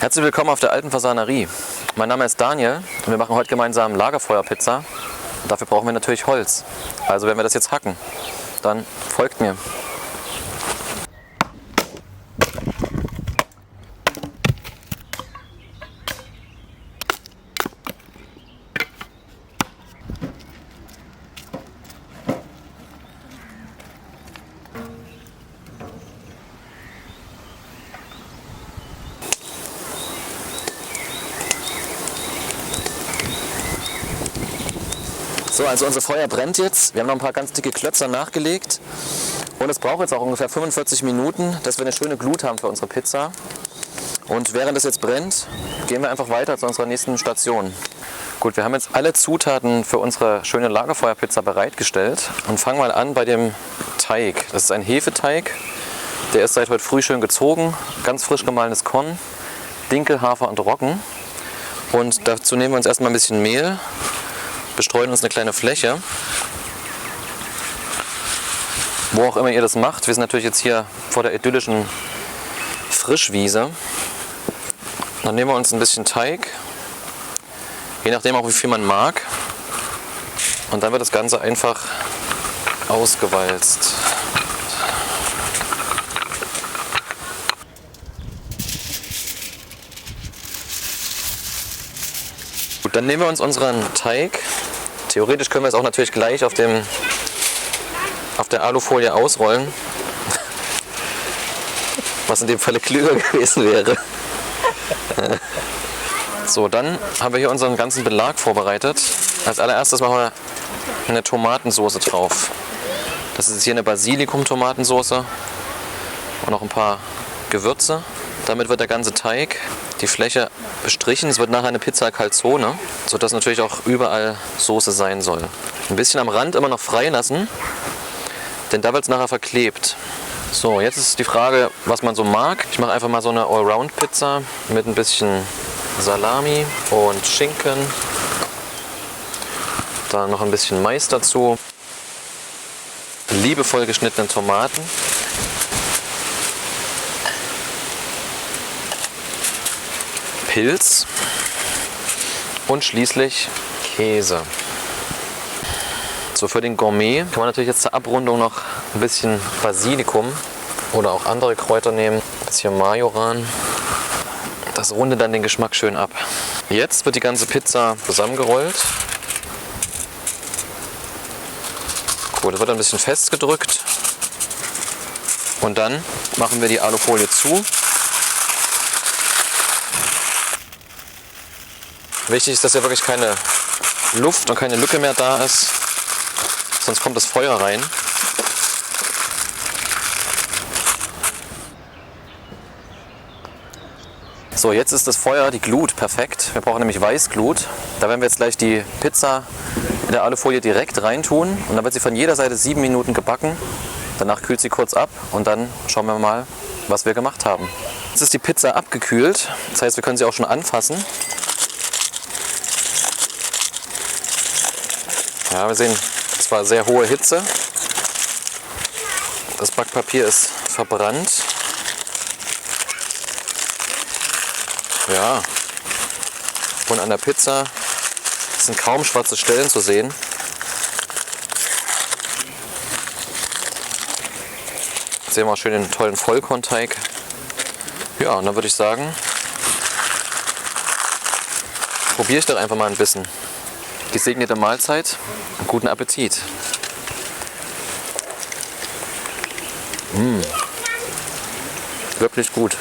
Herzlich willkommen auf der Alten Fasanerie. Mein Name ist Daniel und wir machen heute gemeinsam Lagerfeuerpizza. Und dafür brauchen wir natürlich Holz. Also werden wir das jetzt hacken. Dann folgt mir. So, also unser Feuer brennt jetzt. Wir haben noch ein paar ganz dicke Klötzer nachgelegt. Und es braucht jetzt auch ungefähr 45 Minuten, dass wir eine schöne Glut haben für unsere Pizza. Und während es jetzt brennt, gehen wir einfach weiter zu unserer nächsten Station. Gut, wir haben jetzt alle Zutaten für unsere schöne Lagerfeuerpizza bereitgestellt und fangen mal an bei dem Teig. Das ist ein Hefeteig. Der ist seit heute früh schön gezogen. Ganz frisch gemahlenes Korn, Dinkel, Hafer und Roggen. Und dazu nehmen wir uns erstmal ein bisschen Mehl. Bestreuen uns eine kleine Fläche, wo auch immer ihr das macht. Wir sind natürlich jetzt hier vor der idyllischen Frischwiese. Dann nehmen wir uns ein bisschen Teig, je nachdem auch wie viel man mag. Und dann wird das Ganze einfach ausgewalzt. Gut, dann nehmen wir uns unseren Teig. Theoretisch können wir es auch natürlich gleich auf der Alufolie ausrollen, was in dem Falle klüger gewesen wäre. So, dann haben wir hier unseren ganzen Belag vorbereitet. Als allererstes machen wir eine Tomatensauce drauf. Das ist jetzt hier eine Basilikum-Tomatensauce und noch ein paar Gewürze. Damit wird der ganze Teig, die Fläche bestrichen. Es wird nachher eine Pizza Calzone, sodass natürlich auch überall Soße sein soll. Ein bisschen am Rand immer noch frei lassen, denn da wird es nachher verklebt. So, jetzt ist die Frage, was man so mag. Ich mache einfach mal so eine Allround-Pizza mit ein bisschen Salami und Schinken. Dann noch ein bisschen Mais dazu. Liebevoll geschnittene Tomaten. Pilz und schließlich Käse. So, für den Gourmet kann man natürlich jetzt zur Abrundung noch ein bisschen Basilikum oder auch andere Kräuter nehmen. Ein bisschen Majoran. Das rundet dann den Geschmack schön ab. Jetzt wird die ganze Pizza zusammengerollt. Gut, das wird ein bisschen festgedrückt. Und dann machen wir die Alufolie zu. Wichtig ist, dass ja wirklich keine Luft und keine Lücke mehr da ist, sonst kommt das Feuer rein. So, jetzt ist das Feuer, die Glut, perfekt. Wir brauchen nämlich Weißglut. Da werden wir jetzt gleich die Pizza in der Alufolie direkt reintun und dann wird sie von jeder Seite 7 Minuten gebacken. Danach kühlt sie kurz ab und dann schauen wir mal, was wir gemacht haben. Jetzt ist die Pizza abgekühlt, das heißt, wir können sie auch schon anfassen. Ja, wir sehen, es war sehr hohe Hitze. Das Backpapier ist verbrannt. Ja, und an der Pizza sind kaum schwarze Stellen zu sehen. Jetzt sehen wir auch schön den tollen Vollkornteig. Ja, und dann würde ich sagen, probiere ich doch einfach mal ein bisschen. Gesegnete Mahlzeit und guten Appetit. Wirklich gut.